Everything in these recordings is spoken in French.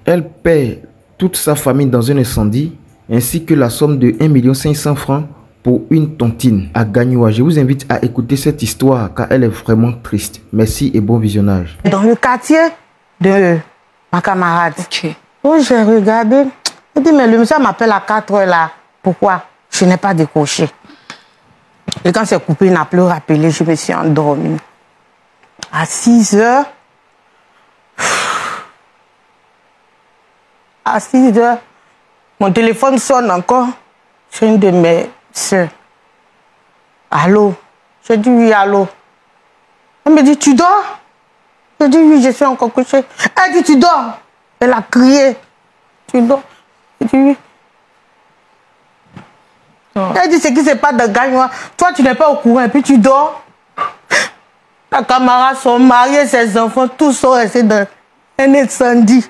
Elle perd toute sa famille dans un incendie, ainsi que la somme de 1 500 000 francs pour une tontine à Gagnoua. Je vous invite à écouter cette histoire car elle est vraiment triste. Merci et bon visionnage. Dans le quartier de ma camarade. Ok. Oh, j'ai regardé. J'ai dit, mais le monsieur m'appelle à 4 heures là. Pourquoi? Je n'ai pas décroché. Et quand c'est coupé, il n'a plus rappelé. Je me suis endormie. À 6 heures, à 6 heures, mon téléphone sonne encore. C'est une de mes soeurs. Allô? J'ai dit oui, allô. Elle me dit, tu dors? J'ai dit oui, je suis encore couché. Elle dit, tu dors? Elle a crié. Tu dors? J'ai dit oui. Oh. Elle dit, c'est qui c'est pas de Gagnoua. Toi, tu n'es pas au courant et puis tu dors. Ta camarade, son mari et ses enfants, tous sont restés dans un incendie.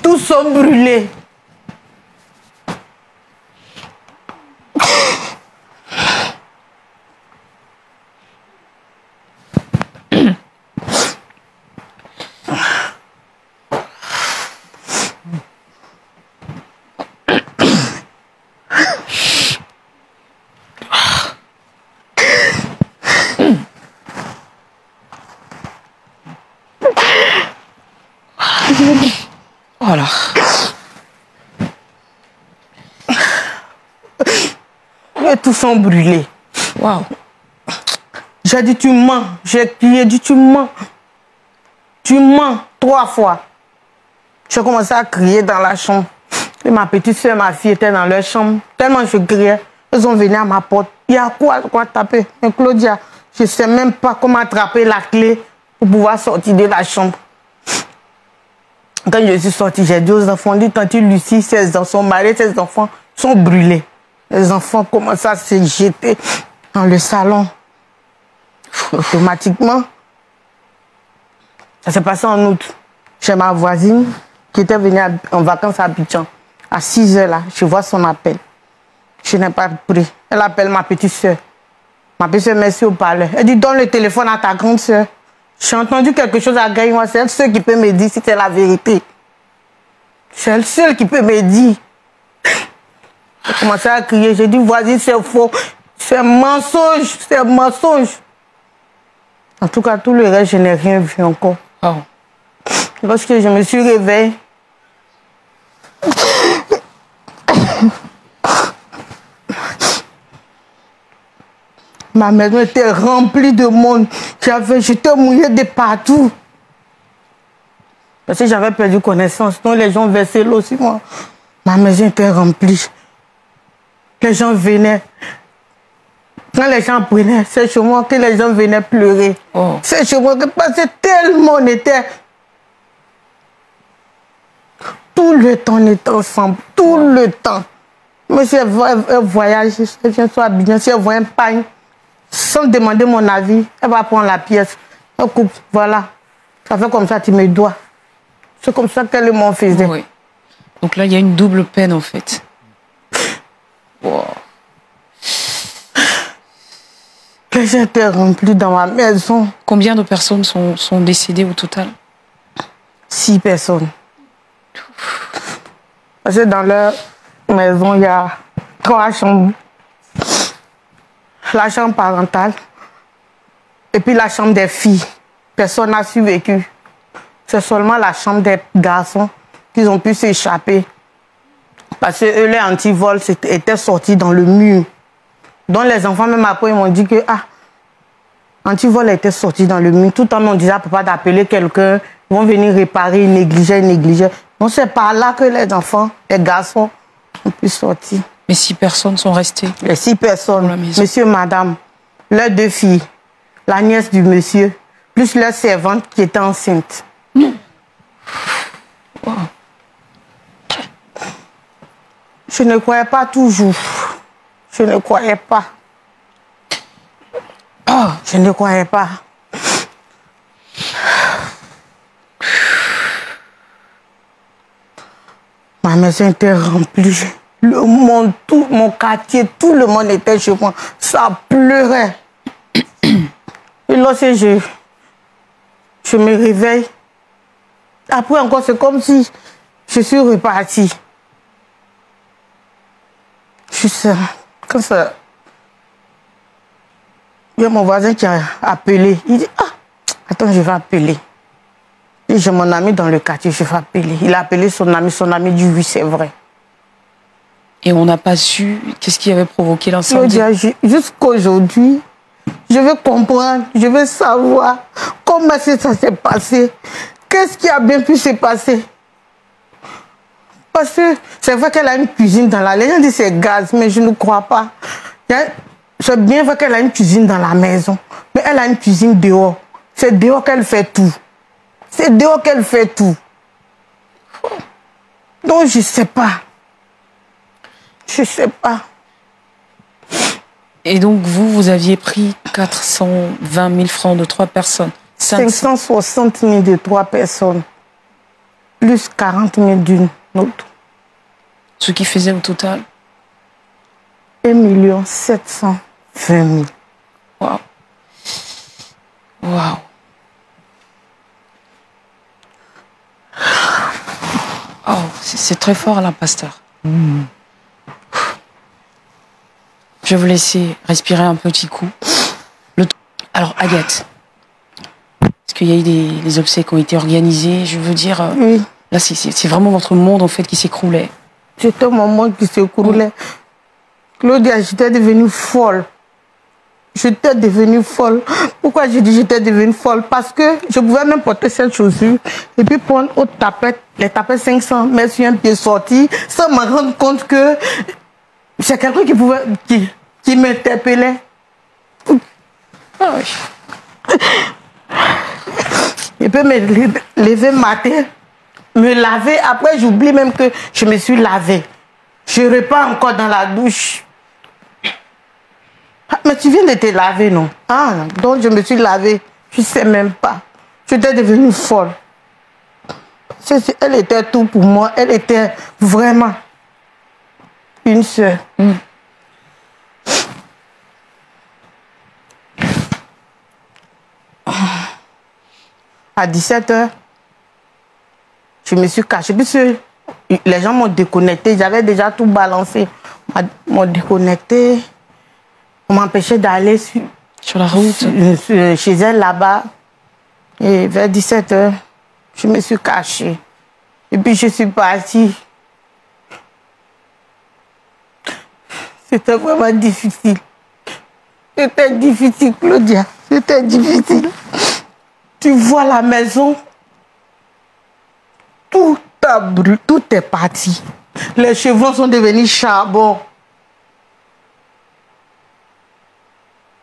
Tous sont brûlés. Voilà. Et tous sont brûlés. Waouh. J'ai dit, tu mens. J'ai crié, dit, tu mens. Tu mens 3 fois. J'ai commencé à crier dans la chambre. Et ma petite soeur et ma fille étaient dans leur chambre. Tellement je criais. Ils sont venus à ma porte. Il y a quoi taper? Mais Claudia, je ne sais même pas comment attraper la clé pour pouvoir sortir de la chambre. Quand je suis sortie, j'ai dit aux enfants, dit tante Lucie, son mari, ses enfants sont brûlés. Les enfants commencent à se jeter dans le salon. Automatiquement, ça s'est passé en août. J'ai ma voisine qui était venue en vacances à Abidjan. À 6 heures là, je vois son appel. Je n'ai pas pris. Elle appelle ma petite soeur. Ma petite soeur, merci au parleur. Elle dit, donne le téléphone à ta grande soeur. J'ai entendu quelque chose à Gagnoua. C'est elle seule qui peut me dire si c'est la vérité. C'est elle seule qui peut me dire. J'ai commencé à crier. J'ai dit, voisine, c'est faux. C'est mensonge. C'est mensonge. En tout cas, tout le reste, je n'ai rien vu encore. Oh. Lorsque je me suis réveillée, ma maison était remplie de monde. J'étais mouillée de partout. Parce que j'avais perdu connaissance. Donc les gens versaient l'eau sur moi. Ma maison était remplie. Les gens venaient. Quand les gens prenaient, c'est chez moi que les gens venaient pleurer. Oh. C'est chez moi que parce que tellement on était. Tout le temps on était ensemble. Tout le temps. Monsieur voyage, elle vient sur Abidjan, si elle voit un pain, sans demander mon avis, elle va prendre la pièce. Elle coupe, voilà. Ça fait comme ça, tu me dois. C'est comme ça qu'elle m'en faisait. Oui. Donc là, il y a une double peine, en fait. Wow. J'étais remplie dans ma maison. Combien de personnes sont décédées au total? 6 personnes. Parce que dans leur maison, il y a 3 chambres. La chambre parentale et puis la chambre des filles. Personne n'a survécu. C'est seulement la chambre des garçons qui ont pu s'échapper. Parce que eux, les antivols étaient sortis dans le mur. Donc les enfants, même après, ils m'ont dit que antivol était sorti dans le mur. Tout le temps, on disait à papa d'appeler quelqu'un. Ils vont venir réparer, ils négligeaient. Donc c'est par là que les enfants, les garçons, ont pu sortir. Mais 6 personnes sont restées. Les 6 personnes, monsieur, madame, leurs 2 filles, la nièce du monsieur, plus leur servante qui était enceinte. Wow. Je ne croyais pas toujours. Je ne croyais pas. Oh, je ne croyais pas. Ma maison était remplie. Le monde, tout mon quartier, tout le monde était chez moi. Ça pleurait. Et lorsque je me réveille, après encore, c'est comme si Je suis repartie. Juste, comme ça, il y a mon voisin qui a appelé. Il dit, ah, attends, je vais appeler. J'ai mon ami dans le quartier, je vais appeler. Il a appelé son ami dit oui, c'est vrai. Et on n'a pas su qu'est-ce qui avait provoqué l'incendie. Jusqu'aujourd'hui, je veux comprendre, je veux savoir comment ça s'est passé. Qu'est-ce qui a bien pu se passer? Parce que c'est vrai qu'elle a une cuisine dans la... Les gens disent c'est gaz, mais je ne crois pas. C'est bien vrai qu'elle a une cuisine dans la maison, mais elle a une cuisine dehors. C'est dehors qu'elle fait tout. C'est dehors qu'elle fait tout. Donc je ne sais pas. Je ne sais pas. Et donc vous aviez pris 420 000 francs de 3 personnes. 560 000 de 3 personnes. Plus 40 000 d'une autre. Ce qui faisait au total 1 720 000. Waouh. Waouh. Oh, c'est très fort là, pasteur. Je vais vous laisser respirer un petit coup. Alors, Agathe, est-ce qu'il y a eu des obsèques qui ont été organisés? Je veux dire, oui. Là, c'est vraiment votre monde en fait qui s'écroulait. C'était mon monde qui s'écroulait. Claudia, j'étais devenue folle. J'étais devenue folle. Pourquoi je dis j'étais devenue folle? Parce que je pouvais même porter cette chaussure et puis prendre autre tapette, les tapettes 500, mettre sur un pied sorti, sans me rendre compte que c'est quelqu'un qui m'interpellait. Ah oui. Je peux me lever matin, me laver. Après, j'oublie même que je me suis lavée. Je repars encore dans la douche. Ah, mais tu viens de te laver, non? Ah, donc je me suis lavée. Je ne sais même pas. J'étais devenue folle. Elle était tout pour moi. Elle était vraiment une sœur. À 17h, je me suis cachée. Puisque les gens m'ont déconnecté. J'avais déjà tout balancé. M'ont déconnecté. On m'empêchait d'aller sur la route. Chez elle là-bas. Et vers 17h, je me suis cachée. Et puis je suis partie. C'était vraiment difficile. C'était difficile, Claudia. C'était difficile. Tu vois la maison, tout a brûlé, tout est parti. Les chevaux sont devenus charbon.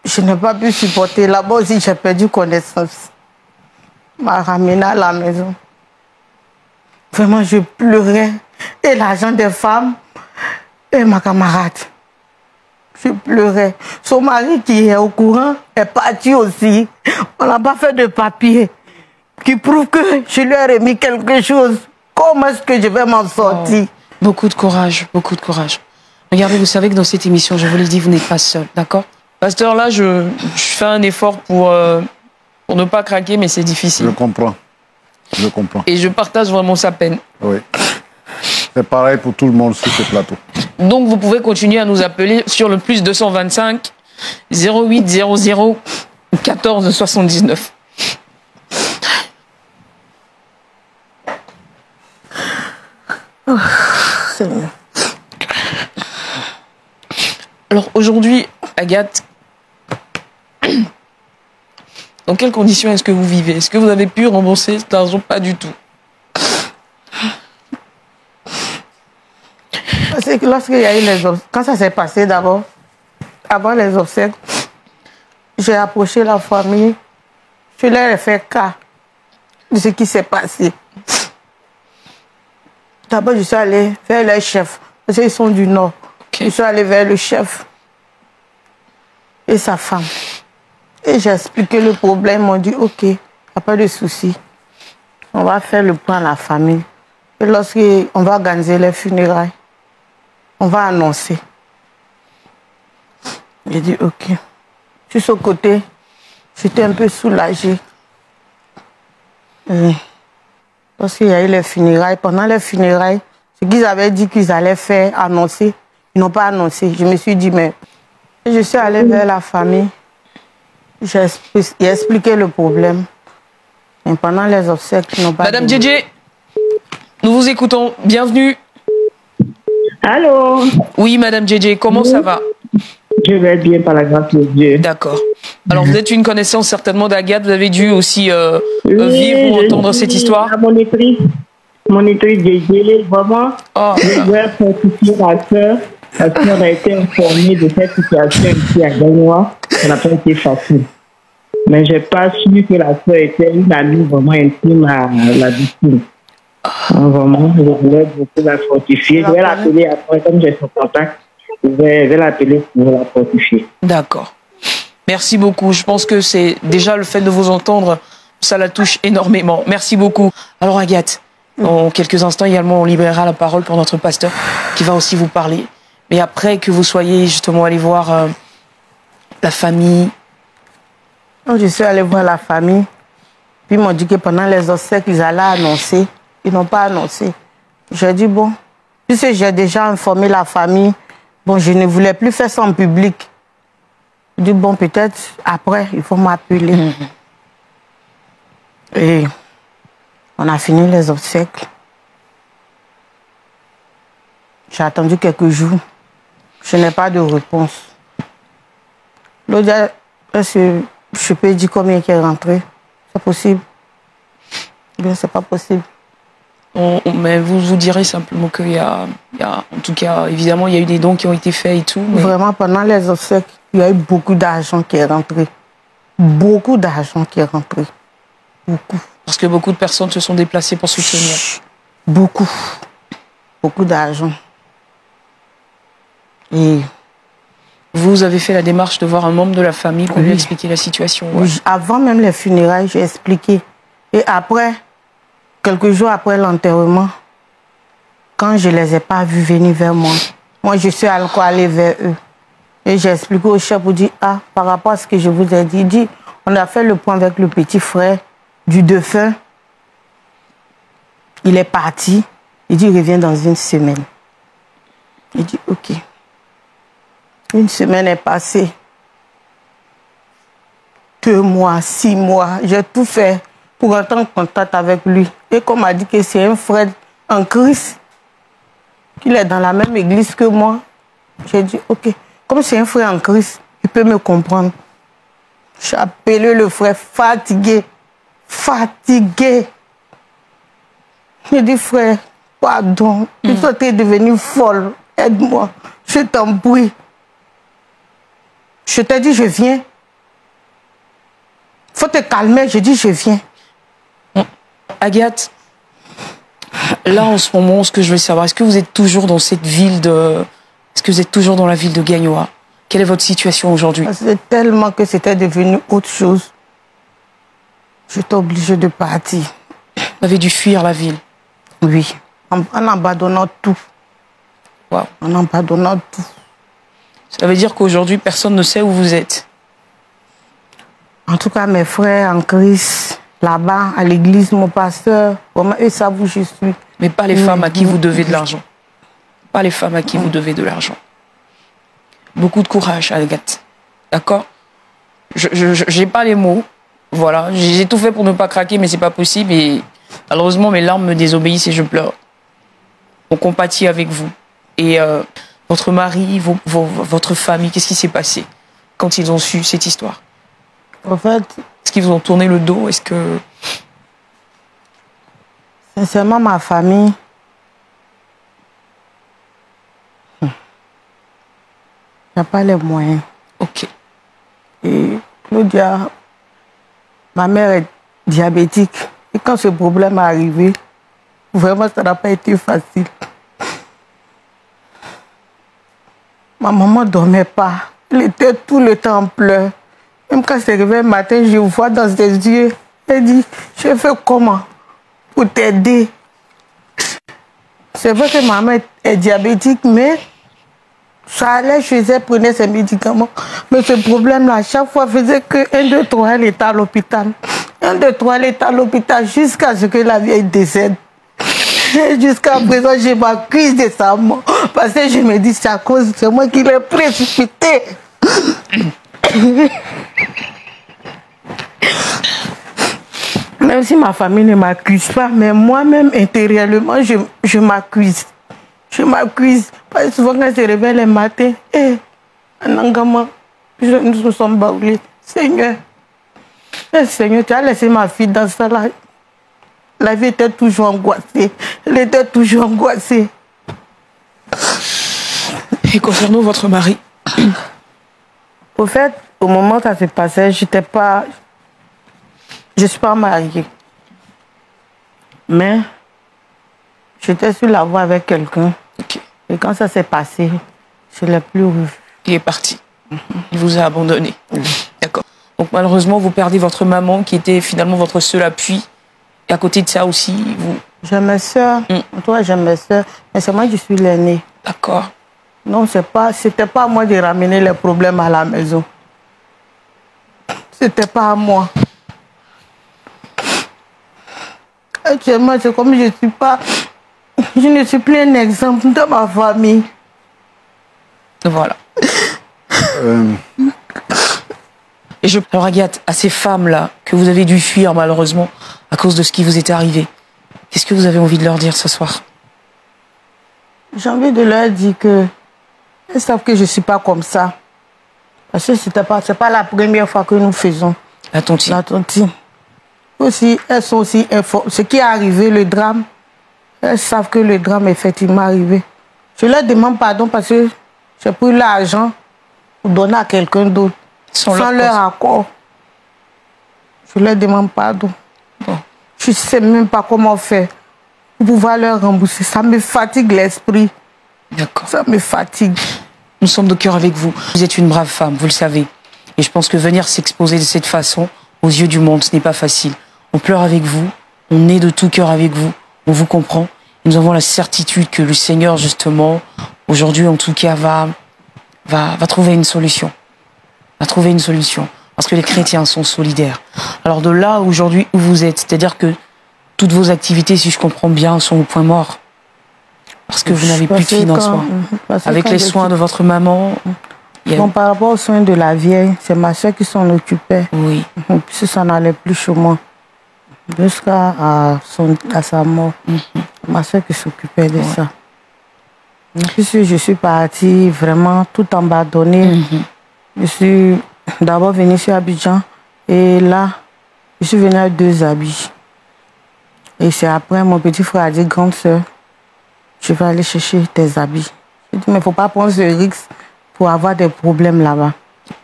Je n'ai pas pu supporter. Là-bas aussi, j'ai perdu connaissance. M'a ramené à la maison. Vraiment, je pleurais. Et l'argent des femmes et ma camarade. Je pleurais. Son mari qui est au courant est parti aussi. On n'a pas fait de papier qui prouve que je lui ai remis quelque chose. Comment est-ce que je vais m'en sortir? Beaucoup de courage, beaucoup de courage. Regardez, vous savez que dans cette émission, je vous l'ai dit, vous n'êtes pas seul, d'accord? Pasteur, là, je fais un effort pour ne pas craquer, mais c'est difficile. Je comprends. Je comprends. Et je partage vraiment sa peine. Oui. C'est pareil pour tout le monde sur ce plateau. Donc, vous pouvez continuer à nous appeler sur le plus 225 08 00 14 79. Oh, Seigneur. Alors, aujourd'hui, Agathe, dans quelles conditions est-ce que vous vivez? Est-ce que vous avez pu rembourser cet argent? Pas du tout. Parce que lorsqu'il y a eu les obsèques, quand ça s'est passé d'abord, avant les obsèques, j'ai approché la famille, je leur ai fait cas de ce qui s'est passé. D'abord, je suis allée vers les chefs, parce qu'ils sont du Nord. Okay. Je suis allée vers le chef et sa femme. Et j'ai expliqué le problème. Ils m'ont dit, ok, il n'y a pas de souci. On va faire le point à la famille. Et lorsqu'on va organiser les funérailles, on va annoncer. J'ai dit, ok. Sur ce côté, j'étais un peu soulagée. Donc, Parce qu'il y a eu les funérailles. Pendant les funérailles, ce qu'ils avaient dit qu'ils allaient faire, annoncer, ils n'ont pas annoncé. Je me suis dit, mais je suis allée vers la famille. J'ai expliqué le problème. Et pendant les obsèques, ils n'ont pas... Madame Djedje, nous vous écoutons. Bienvenue. Allô? Oui, Madame Djedje, comment ça va? Je vais bien par la grâce de Dieu. D'accord. Alors, vous êtes une connaissance certainement d'Agathe. Vous avez dû aussi vivre ou entendre cette histoire. Mon étrice Djedje, vraiment, je vais fortifier la sœur. Parce qu'on a été informé de cette situation ici à Gagnoa. Ça n'a pas été facile. Mais je n'ai pas su que la sœur était une amie vraiment intime à la victime. Donc, vraiment, je voulais beaucoup la fortifier. Je vais l'appeler après, comme j'ai son contact. Je vais l'appeler pour la fortifier. D'accord. Merci beaucoup. Je pense que c'est déjà le fait de vous entendre, ça la touche énormément. Merci beaucoup. Alors Agathe, en quelques instants également, on libérera la parole pour notre pasteur qui va aussi vous parler. Mais après que vous soyez justement allé voir la famille. Je suis allée voir la famille. Puis ils m'ont dit que pendant les obsèques, ils allaient annoncer. Ils n'ont pas annoncé. J'ai dit, bon, puisque j'ai déjà informé la famille, bon, je ne voulais plus faire ça en public. J'ai dit, bon, peut-être après, il faut m'appeler. Et on a fini les obsèques. J'ai attendu quelques jours. Je n'ai pas de réponse. L'autre jour, est-ce que je peux dire combien qui est rentré? C'est possible? Bien, c'est pas possible. Mais vous direz simplement qu'il y a, en tout cas, évidemment, il y a eu des dons qui ont été faits et tout. Mais... Vraiment, pendant les obsèques, il y a eu beaucoup d'argent qui est rentré. Beaucoup d'argent qui est rentré. Beaucoup. Parce que beaucoup de personnes se sont déplacées pour soutenir. Beaucoup. Beaucoup d'argent. Et vous avez fait la démarche de voir un membre de la famille pour lui expliquer la situation. Ouais. Oui, avant même les funérailles, j'ai expliqué. Et après, quelques jours après l'enterrement, quand je ne les ai pas vus venir vers moi, moi je suis encore allée vers eux. Et j'ai expliqué au chef pour dire, ah, par rapport à ce que je vous ai dit, il dit, on a fait le point avec le petit frère du défunt. Il est parti. Il dit, il revient dans une semaine. Il dit, ok. Une semaine est passée. 2 mois, 6 mois. J'ai tout fait pour entrer en contact avec lui. Et comme m'a dit que c'est un frère en Christ, qu'il est dans la même église que moi, j'ai dit, ok, comme c'est un frère en Christ, il peut me comprendre. J'ai appelé le frère fatigué. Fatigué. J'ai dit, frère, pardon, je suis en train de devenir folle. Aide-moi, je t'en prie. Je t'ai dit, je viens. Faut te calmer, je dis, je viens. Agathe, là en ce moment, ce que je veux savoir, est-ce que vous êtes toujours dans cette ville de... Est-ce que vous êtes toujours dans la ville de Gagnoa? Quelle est votre situation aujourd'hui? C'est tellement que c'était devenu autre chose. J'étais obligée de partir. Vous avez dû fuir la ville? Oui, en abandonnant tout. Wow. En abandonnant tout. Ça veut dire qu'aujourd'hui, personne ne sait où vous êtes? En tout cas, mes frères en Christ, là-bas, à l'église, mon pasteur, vraiment, eux savent où je suis. Mais pas les femmes à qui vous devez de l'argent. Pas les femmes à qui vous devez de l'argent. Beaucoup de courage, Agathe. D'accord? Je n'ai pas les mots. Voilà. J'ai tout fait pour ne pas craquer, mais c'est pas possible. Et malheureusement, mes larmes me désobéissent et je pleure. On compatit avec vous. Et votre mari, votre famille, qu'est-ce qui s'est passé quand ils ont su cette histoire? En fait... Est-ce qu'ils vous ont tourné le dos? Est-ce que... Sincèrement, ma famille... Il n'y a pas les moyens. Ok. Et Claudia, ma mère est diabétique. Et quand ce problème est arrivé, vraiment, ça n'a pas été facile. Ma maman ne dormait pas. Elle était tout le temps en pleurs. Même quand c'est arrivé le matin, je vois dans ses yeux. Elle dit, je fais comment pour t'aider? C'est vrai que ma mère est diabétique, mais ça allait chez elle, prenait ses médicaments. Mais ce problème-là, à chaque fois, faisait que 1, 2, 3, elle était à l'hôpital. Un de trois, elle est à l'hôpital jusqu'à ce que la vieille décède. Jusqu'à présent, je m'accuse de sa mort. Parce que je me dis, c'est à cause, c'est moi qui l'ai précipité. Même si ma famille ne m'accuse pas, mais moi-même, intérieurement, je m'accuse. Je m'accuse. Parce que souvent, quand je se réveille le matin, Nangama, nous sommes baoulés. Seigneur, Seigneur, tu as laissé ma fille dans ça là. La vie était toujours angoissée. Elle était toujours angoissée. Et concernant votre mari? Au fait, au moment où ça se passait, je ne suis pas mariée. Mais j'étais sur la voie avec quelqu'un. Okay. Et quand ça s'est passé, je ne l'ai plus revu. Il est parti. Il vous a abandonné. D'accord. Donc malheureusement, vous perdez votre maman qui était finalement votre seul appui. Et à côté de ça aussi, vous... J'ai mes soeurs. Toi, j'ai mes soeurs. Mais c'est moi qui suis l'aînée. D'accord. Non, c'était pas à moi de ramener les problèmes à la maison. C'était pas à moi. Actuellement, c'est comme je ne suis plus un exemple de ma famille. Voilà. Et alors Agathe, à ces femmes-là que vous avez dû fuir malheureusement à cause de ce qui vous était arrivé, qu'est-ce que vous avez envie de leur dire ce soir? J'ai envie de leur dire que elles savent que je ne suis pas comme ça. Parce que c'est pas la première fois que nous faisons la tontine. La tontine. Aussi, elles sont aussi informées. Ce qui est arrivé, le drame, elles savent que le drame est effectivement arrivé. Je leur demande pardon parce que j'ai pris l'argent pour donner à quelqu'un d'autre. Sans leur accord. Je leur demande pardon. Bon. Je ne sais même pas comment faire pour pouvoir leur rembourser. Ça me fatigue l'esprit. D'accord. Ça me fatigue. Nous sommes de cœur avec vous. Vous êtes une brave femme, vous le savez. Et je pense que venir s'exposer de cette façon, aux yeux du monde, ce n'est pas facile. On pleure avec vous, on est de tout cœur avec vous, on vous comprend. Et nous avons la certitude que le Seigneur, justement, aujourd'hui en tout cas, va trouver une solution. Va trouver une solution. Parce que les chrétiens sont solidaires. Alors de là, aujourd'hui, où vous êtes, c'est-à-dire que toutes vos activités, si je comprends bien, sont au point mort. Parce que vous n'avez plus de financement. Avec les soins de votre maman. Bon, par rapport aux soins de la vieille, c'est ma soeur qui s'en occupait. Oui. Puis ça n'allait plus chez moi. Jusqu'à sa mort. Ma soeur qui s'occupait de ça. Puis je suis partie vraiment tout abandonnée. Je suis d'abord venue sur Abidjan. Et là, je suis venue avec 2 habits. Et c'est après, mon petit frère a dit, grande soeur, je vais aller chercher tes habits. Je dis, mais il ne faut pas prendre ce risque pour avoir des problèmes là-bas.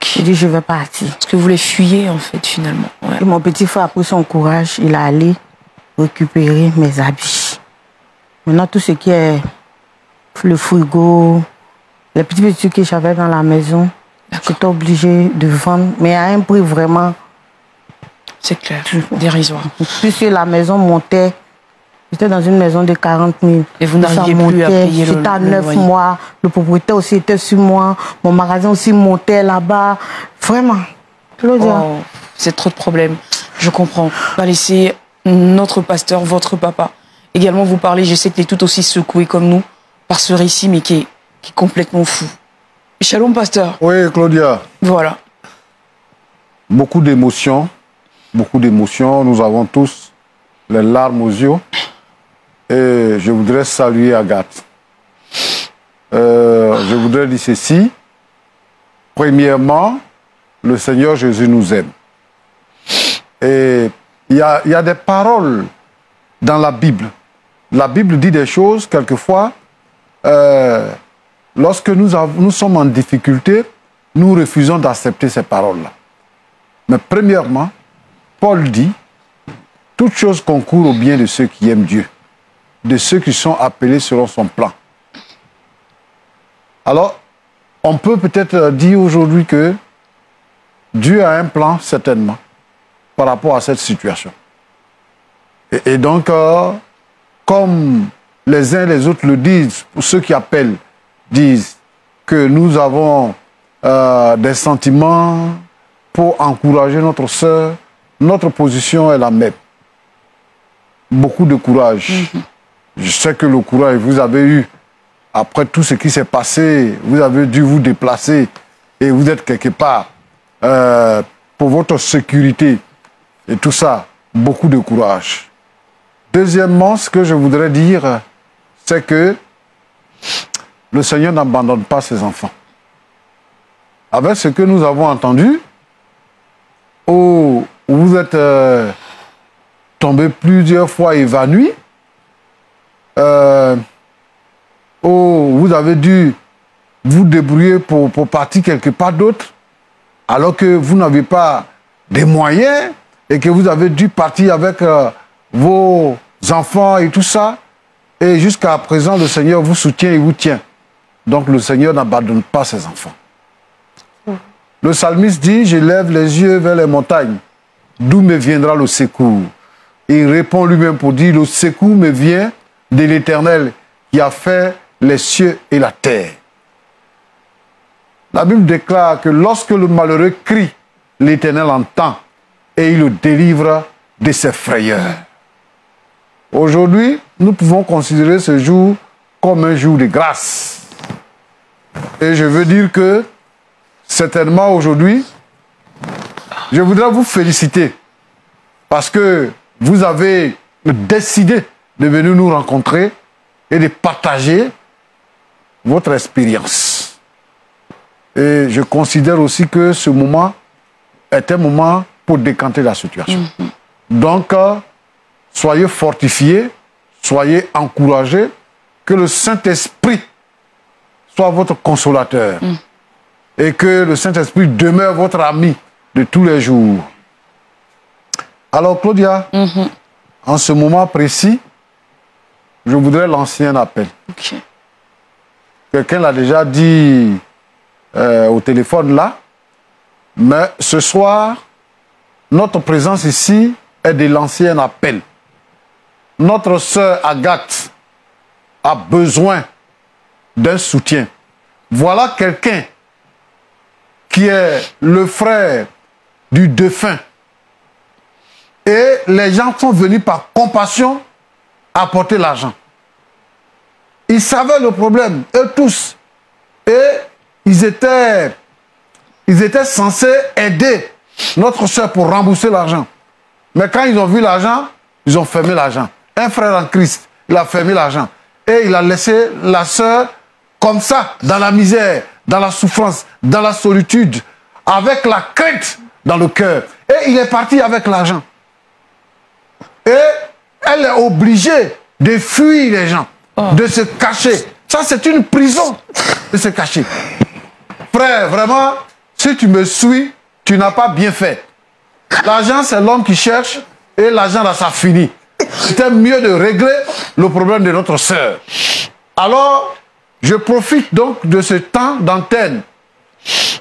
Je dis, je vais partir. Parce que vous les fuyez, en fait, finalement. Ouais. Et mon petit frère a pris son courage. Il est allé récupérer mes habits. Maintenant, tout ce qui est le frigo, les petits trucs que j'avais dans la maison, j'étais obligée de vendre, mais à un prix vraiment... C'est clair, dérisoire. Puisque la maison montait, j'étais dans une maison de 40 000. Et vous n'arriviez plus à payer le loyer. J'étais à 9 mois, le propriétaire aussi était sur moi, mon magasin aussi montait là-bas. Vraiment. Oh, c'est trop de problèmes. Je comprends. On va laisser notre pasteur, votre papa, également vous parler. Je sais qu'il est tout aussi secoué comme nous par ce récit, mais qui est complètement fou. Shalom, pasteur. Oui, Claudia. Voilà. Beaucoup d'émotions. Beaucoup d'émotions. Nous avons tous les larmes aux yeux. Et je voudrais saluer Agathe. Je voudrais dire ceci. Premièrement, le Seigneur Jésus nous aime. Et il y a des paroles dans la Bible. La Bible dit des choses, quelquefois, lorsque nous sommes en difficulté, nous refusons d'accepter ces paroles-là. Mais premièrement, Paul dit, toute chose concourt au bien de ceux qui aiment Dieu, de ceux qui sont appelés selon son plan. Alors, on peut peut-être dire aujourd'hui que Dieu a un plan, certainement, par rapport à cette situation. Et donc, comme les uns et les autres le disent, pour ceux qui appellent, disent que nous avons des sentiments pour encourager notre sœur, notre position est la même. Beaucoup de courage. Je sais que le courage, vous avez eu, après tout ce qui s'est passé, vous avez dû vous déplacer et vous êtes quelque part pour votre sécurité et tout ça. Beaucoup de courage. Deuxièmement, ce que je voudrais dire, c'est que le Seigneur n'abandonne pas ses enfants. Avec ce que nous avons entendu, où vous êtes tombé plusieurs fois évanoui, où vous avez dû vous débrouiller pour partir quelque part d'autre, alors que vous n'avez pas des moyens et que vous avez dû partir avec vos enfants et tout ça. Et jusqu'à présent, le Seigneur vous soutient et vous tient. Donc le Seigneur n'abandonne pas ses enfants. Le psalmiste dit, je lève les yeux vers les montagnes, d'où me viendra le secours. Et il répond lui-même pour dire, le secours me vient de l'Éternel qui a fait les cieux et la terre. La Bible déclare que lorsque le malheureux crie, l'Éternel entend et il le délivre de ses frayeurs. Aujourd'hui, nous pouvons considérer ce jour comme un jour de grâce. Et je veux dire que, certainement aujourd'hui, je voudrais vous féliciter parce que vous avez décidé de venir nous rencontrer et de partager votre expérience. Et je considère aussi que ce moment est un moment pour décanter la situation. Donc, soyez fortifiés, soyez encouragés, que le Saint-Esprit soit votre consolateur et que le Saint-Esprit demeure votre ami de tous les jours. Alors, Claudia, en ce moment précis, je voudrais lancer un appel. Okay. Quelqu'un l'a déjà dit au téléphone là, mais ce soir, notre présence ici est de lancer un appel. Notre sœur Agathe a besoin d'un soutien. Voilà quelqu'un qui est le frère du défunt. Et les gens sont venus par compassion apporter l'argent. Ils savaient le problème, eux tous. Et ils étaient censés aider notre soeur pour rembourser l'argent. Mais quand ils ont vu l'argent, ils ont fermé l'argent. Un frère en Christ, il a fermé l'argent. Et il a laissé la soeur comme ça, dans la misère, dans la souffrance, dans la solitude, avec la crainte dans le cœur. Et il est parti avec l'argent. Et elle est obligée de fuir les gens, de se cacher. Ça, c'est une prison de se cacher. Frère, vraiment, si tu me suis, tu n'as pas bien fait. L'argent, c'est l'homme qui cherche et l'argent, là, ça finit. C'était mieux de régler le problème de notre sœur. Alors, je profite donc de ce temps d'antenne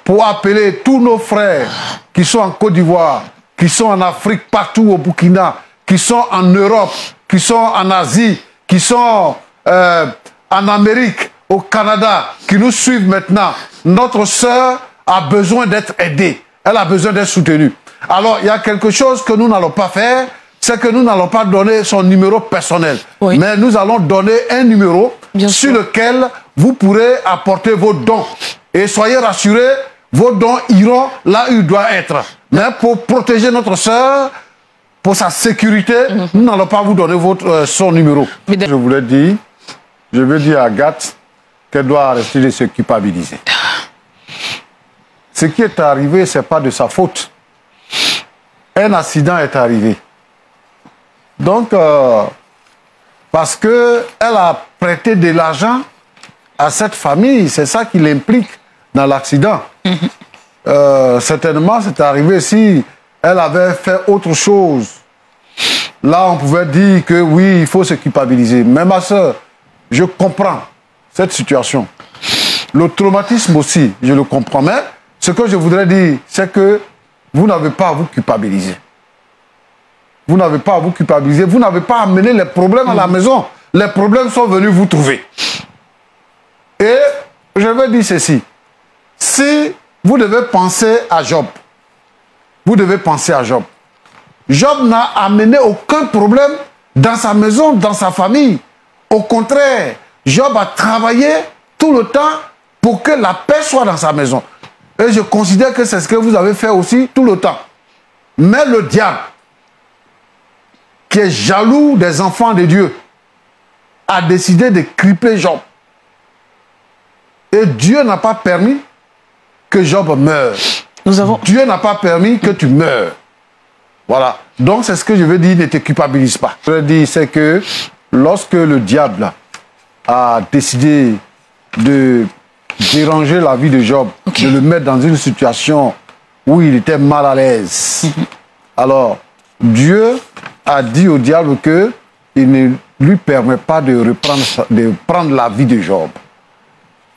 pour appeler tous nos frères qui sont en Côte d'Ivoire, qui sont en Afrique, partout au Burkina, qui sont en Europe, qui sont en Asie, qui sont en Amérique, au Canada, qui nous suivent maintenant. Notre sœur a besoin d'être aidée. Elle a besoin d'être soutenue. Alors, il y a quelque chose que nous n'allons pas faire, c'est que nous n'allons pas donner son numéro personnel. Oui. Mais nous allons donner un numéro sur lequel vous pourrez apporter vos dons. Et soyez rassurés, vos dons iront là où ils doivent être. Mais pour protéger notre sœur, pour sa sécurité, nous n'allons pas vous donner son numéro. Je voulais dire, je veux dire à Agathe qu'elle doit arrêter de se culpabiliser. Ce qui est arrivé, ce n'est pas de sa faute. Un accident est arrivé. Donc, parce qu'elle a prêté de l'argent à cette famille, c'est ça qui l'implique dans l'accident. Certainement, c'est arrivé si elle avait fait autre chose. Là, on pouvait dire que oui, il faut se culpabiliser. Mais ma soeur, je comprends cette situation. Le traumatisme aussi, je le comprends. Mais ce que je voudrais dire, c'est que vous n'avez pas à vous culpabiliser. Vous n'avez pas à vous culpabiliser. Vous n'avez pas à amener les problèmes à la maison. Les problèmes sont venus vous trouver. Et je veux dire ceci. Si vous devez penser à Job, vous devez penser à Job. Job n'a amené aucun problème dans sa maison, dans sa famille. Au contraire, Job a travaillé tout le temps pour que la paix soit dans sa maison. Et je considère que c'est ce que vous avez fait aussi tout le temps. Mais le diable, qui est jaloux des enfants de Dieu, a décidé de cripler Job. Et Dieu n'a pas permis que Job meure. Dieu n'a pas permis que tu meurs. Voilà. Donc c'est ce que je veux dire, ne te culpabilise pas. Je veux dire, c'est que lorsque le diable a décidé de déranger la vie de Job, de le mettre dans une situation où il était mal à l'aise, alors Dieu a dit au diable que il ne lui permet pas de prendre la vie de Job.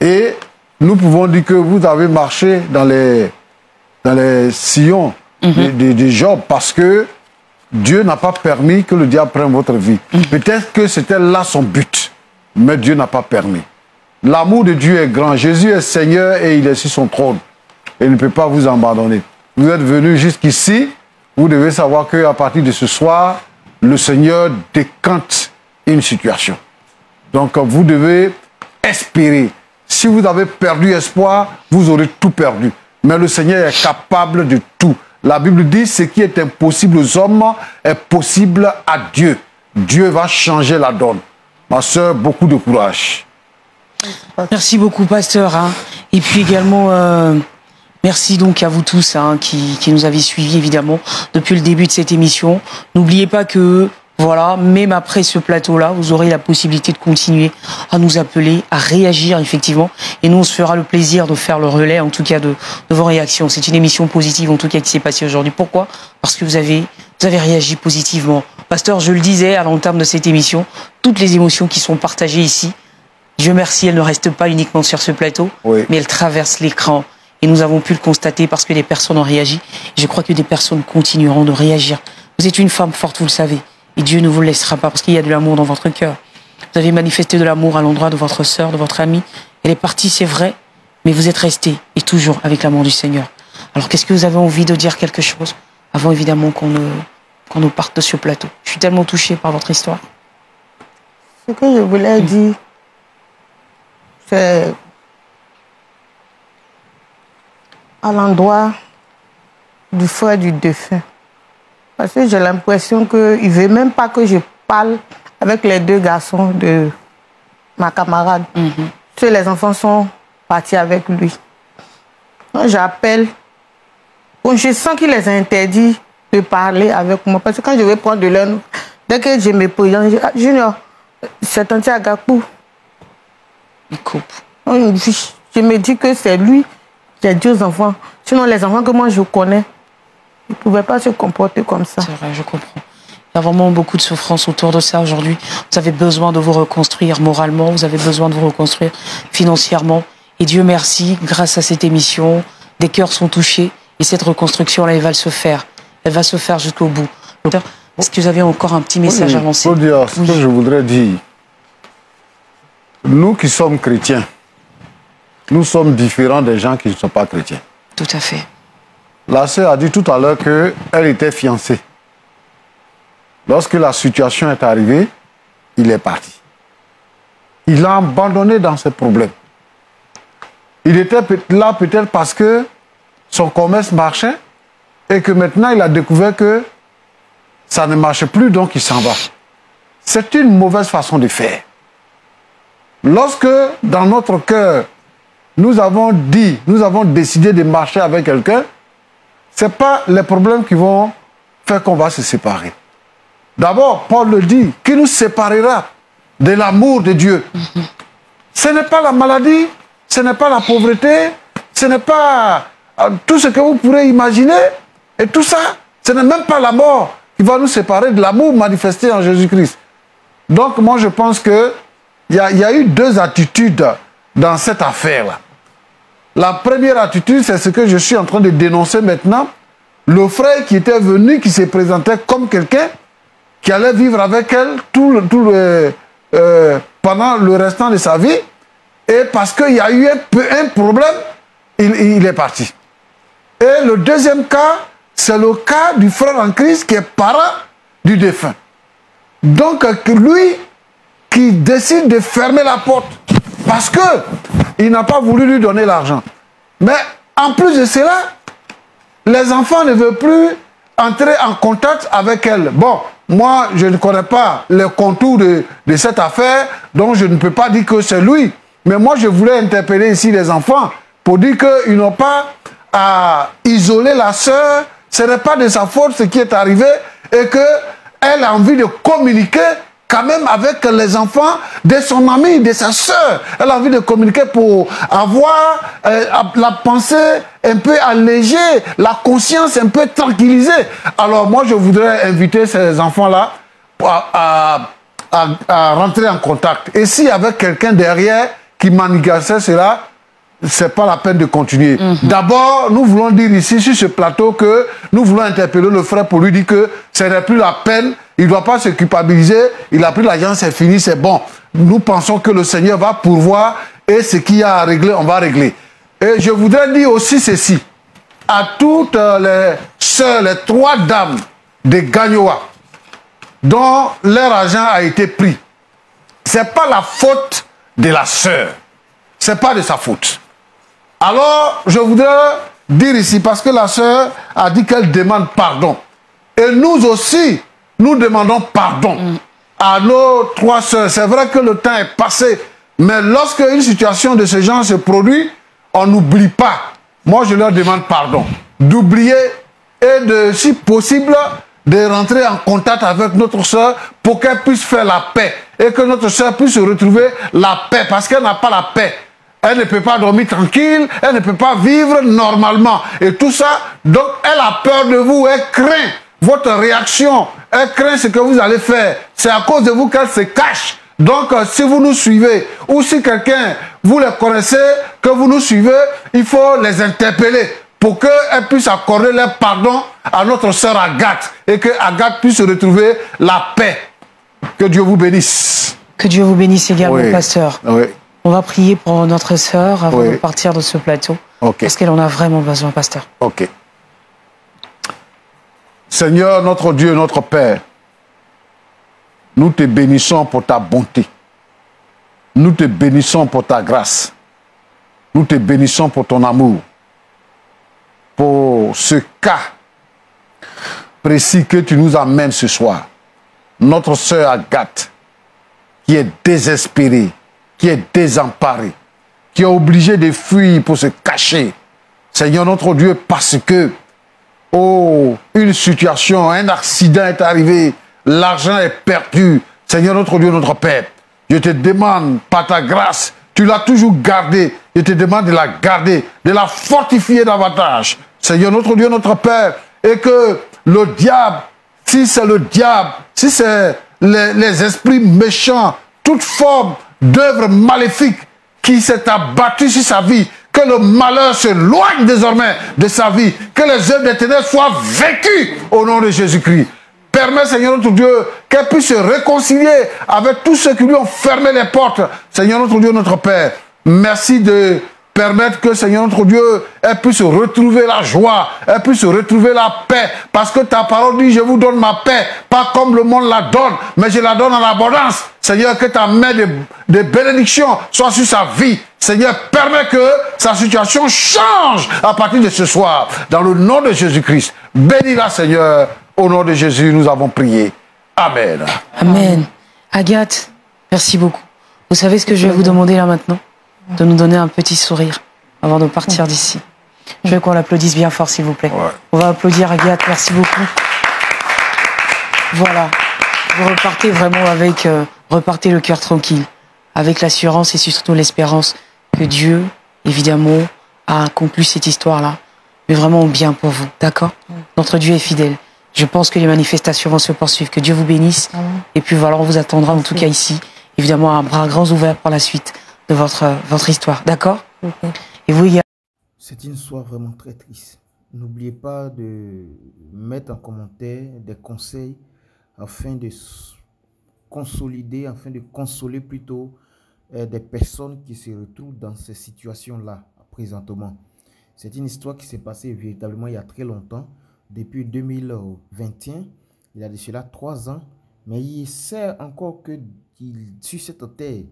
Et nous pouvons dire que vous avez marché dans les sillons de Job parce que Dieu n'a pas permis que le diable prenne votre vie. Peut-être que c'était là son but, mais Dieu n'a pas permis. L'amour de Dieu est grand. Jésus est Seigneur et il est sur son trône. Et il ne peut pas vous abandonner. Vous êtes venus jusqu'ici, vous devez savoir qu'à partir de ce soir, le Seigneur décante une situation. Donc vous devez espérer. Si vous avez perdu espoir, vous aurez tout perdu. Mais le Seigneur est capable de tout. La Bible dit, ce qui est impossible aux hommes est possible à Dieu. Dieu va changer la donne. Ma soeur, beaucoup de courage. Merci beaucoup, pasteur. Et puis également, merci donc à vous tous qui nous avez suivis, évidemment, depuis le début de cette émission. N'oubliez pas que, voilà, même après ce plateau-là, vous aurez la possibilité de continuer à nous appeler, à réagir, effectivement. Et nous, on se fera le plaisir de faire le relais, en tout cas, de vos réactions. C'est une émission positive, en tout cas, qui s'est passée aujourd'hui. Pourquoi? Parce que vous avez réagi positivement. Pasteur, je le disais à l'entame de cette émission, toutes les émotions qui sont partagées ici, Dieu merci, elles ne restent pas uniquement sur ce plateau, mais elles traversent l'écran. Et nous avons pu le constater parce que des personnes ont réagi. Et je crois que des personnes continueront de réagir. Vous êtes une femme forte, vous le savez. Et Dieu ne vous le laissera pas parce qu'il y a de l'amour dans votre cœur. Vous avez manifesté de l'amour à l'endroit de votre sœur, de votre amie. Elle est partie, c'est vrai, mais vous êtes resté et toujours avec l'amour du Seigneur. Alors qu'est-ce que vous avez envie de dire quelque chose avant évidemment qu'on ne parte de ce plateau? Je suis tellement touchée par votre histoire. Ce que je voulais dire, c'est à l'endroit du frère du défunt. Parce que j'ai l'impression qu'il ne veut même pas que je parle avec les deux garçons de ma camarade. Parce que les enfants sont partis avec lui. Quand j'appelle, bon, je sens qu'il les interdit de parler avec moi. Parce que quand je vais prendre de leur... Dès que je me présente, je dis, ah, Junior, c'est Tanti Agapou. Il coupe. Je me dis que c'est lui qui a dit aux enfants. Sinon, les enfants que moi je connais, ils ne pouvaient pas se comporter comme ça. C'est vrai, je comprends. Il y a vraiment beaucoup de souffrance autour de ça aujourd'hui. Vous avez besoin de vous reconstruire moralement, vous avez besoin de vous reconstruire financièrement. Et Dieu merci, grâce à cette émission, des cœurs sont touchés. Et cette reconstruction-là, elle va se faire. Elle va se faire jusqu'au bout. Est-ce que vous avez encore un petit message à lancer? Claudia, ce que je voudrais dire, nous qui sommes chrétiens, nous sommes différents des gens qui ne sont pas chrétiens. Tout à fait. La sœur a dit tout à l'heure qu'elle était fiancée. Lorsque la situation est arrivée, il est parti. Il a abandonné dans ses problèmes. Il était là peut-être parce que son commerce marchait et que maintenant il a découvert que ça ne marche plus, donc il s'en va. C'est une mauvaise façon de faire. Lorsque dans notre cœur, nous avons décidé de marcher avec quelqu'un, ce n'est pas les problèmes qui vont faire qu'on va se séparer. D'abord, Paul le dit, qui nous séparera de l'amour de Dieu. Ce n'est pas la maladie, ce n'est pas la pauvreté, ce n'est pas tout ce que vous pourrez imaginer. Et tout ça, ce n'est même pas la mort qui va nous séparer de l'amour manifesté en Jésus-Christ. Donc moi je pense qu'il y a eu deux attitudes dans cette affaire-là. La première attitude, c'est ce que je suis en train de dénoncer maintenant. Le frère qui était venu, qui se présentait comme quelqu'un qui allait vivre avec elle pendant le restant de sa vie. Et parce qu'il y a eu un problème, il est parti. Et le deuxième cas, c'est le cas du frère en Christ qui est parent du défunt. Donc, lui qui décide de fermer la porte parce qu'il n'a pas voulu lui donner l'argent. Mais en plus de cela, les enfants ne veulent plus entrer en contact avec elle. Bon, moi, je ne connais pas les contours de cette affaire, donc je ne peux pas dire que c'est lui. Mais moi, je voulais interpeller ici les enfants pour dire qu'ils n'ont pas à isoler la sœur. Ce n'est pas de sa faute ce qui est arrivé et qu'elle a envie de communiquer quand même avec les enfants de son ami, de sa sœur. Elle a envie de communiquer pour avoir la pensée un peu allégée, la conscience un peu tranquillisée. Alors moi, je voudrais inviter ces enfants-là à rentrer en contact. Et s'il y avait quelqu'un derrière qui manigassait cela, c'est pas la peine de continuer. D'abord, nous voulons dire ici, sur ce plateau, que nous voulons interpeller le frère pour lui dire que ce n'est plus la peine, il ne doit pas se culpabiliser, il a pris l'argent, c'est fini, c'est bon. Nous pensons que le Seigneur va pourvoir et ce qu'il y a à régler, on va régler. Et je voudrais dire aussi ceci, à toutes les sœurs, les 3 dames de Gagnoa, dont leur argent a été pris. Ce n'est pas la faute de la sœur, ce n'est pas de sa faute. Alors, je voudrais dire ici, parce que la sœur a dit qu'elle demande pardon. Et nous aussi, nous demandons pardon à nos 3 sœurs. C'est vrai que le temps est passé, mais lorsque une situation de ce genre se produit, on n'oublie pas. Moi, je leur demande pardon. D'oublier et de, si possible, de rentrer en contact avec notre sœur pour qu'elle puisse faire la paix. Et que notre sœur puisse retrouver la paix, parce qu'elle n'a pas la paix. Elle ne peut pas dormir tranquille, elle ne peut pas vivre normalement. Et tout ça, donc elle a peur de vous, elle craint votre réaction, elle craint ce que vous allez faire. C'est à cause de vous qu'elle se cache. Donc si vous nous suivez, ou si quelqu'un, vous les connaissez, que vous nous suivez, il faut les interpeller pour qu'elle puisse accorder leur pardon à notre sœur Agathe et que Agathe puisse retrouver la paix. Que Dieu vous bénisse. Que Dieu vous bénisse également, Oui. pasteur. Oui. On va prier pour notre sœur avant de partir de ce plateau. Parce qu'elle en a vraiment besoin, pasteur. Ok. Seigneur, notre Dieu, notre Père, nous te bénissons pour ta bonté. Nous te bénissons pour ta grâce. Nous te bénissons pour ton amour. Pour ce cas précis que tu nous amènes ce soir. Notre sœur Agathe, qui est désespérée, qui est désemparée, qui est obligée de fuir pour se cacher. Seigneur notre Dieu, parce que, oh, une situation, un accident est arrivé, l'argent est perdu. Seigneur notre Dieu, notre Père, je te demande, par ta grâce, tu l'as toujours gardée, je te demande de la garder, de la fortifier davantage. Seigneur notre Dieu, notre Père, et que le diable, si c'est le diable, si c'est les esprits méchants, toute forme d'œuvre maléfique qui s'est abattue sur sa vie, que le malheur se loigne désormais de sa vie, que les œuvres des ténèbres soient vaincues au nom de Jésus-Christ. Permets, Seigneur notre Dieu, qu'elle puisse se réconcilier avec tous ceux qui lui ont fermé les portes. Seigneur notre Dieu, notre Père, merci de permettre que, Seigneur notre Dieu, elle puisse retrouver la joie, elle puisse retrouver la paix, parce que ta parole dit, je vous donne ma paix, pas comme le monde la donne, mais je la donne en abondance. Seigneur, que ta main de bénédiction soit sur sa vie. Seigneur, permets que sa situation change à partir de ce soir, dans le nom de Jésus-Christ. Bénis-la, Seigneur, au nom de Jésus, nous avons prié. Amen. Amen. Agathe, merci beaucoup. Vous savez ce que je vais vous demander là maintenant? De nous donner un petit sourire avant de partir d'ici. Je veux qu'on l'applaudisse bien fort, s'il vous plaît. Ouais. On va applaudir Agathe, merci beaucoup. Voilà. Vous repartez vraiment avec... repartez le cœur tranquille, avec l'assurance et surtout l'espérance que Dieu, évidemment, a conclu cette histoire-là, mais vraiment bien pour vous, d'accord? Notre Dieu est fidèle. Je pense que les manifestations vont se poursuivre. Que Dieu vous bénisse. Et puis voilà, on vous attendra en tout cas ici. Évidemment, à bras grands ouverts pour la suite de votre histoire. D'accord? Et vous, c'est une histoire vraiment très triste. N'oubliez pas de mettre en commentaire des conseils afin de consolider, afin de consoler plutôt des personnes qui se retrouvent dans ces situations-là présentement. C'est une histoire qui s'est passée véritablement il y a très longtemps. depuis 2021. Il a de cela 3 ans. Mais il sait encore que sur cette terre,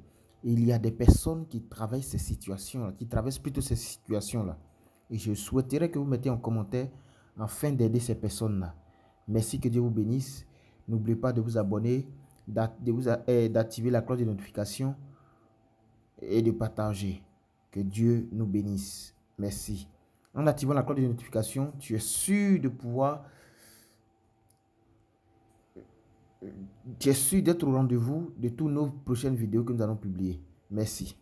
il y a des personnes qui travaillent ces situations-là, qui traversent plutôt ces situations-là. Et je souhaiterais que vous mettiez en commentaire afin d'aider ces personnes-là. Merci, que Dieu vous bénisse. N'oubliez pas de vous abonner, d'activer la cloche de notification et de partager. Que Dieu nous bénisse. Merci. En activant la cloche de notification, tu es sûr de pouvoir... Tu es sûr d'être au rendez-vous de toutes nos prochaines vidéos que nous allons publier. Merci.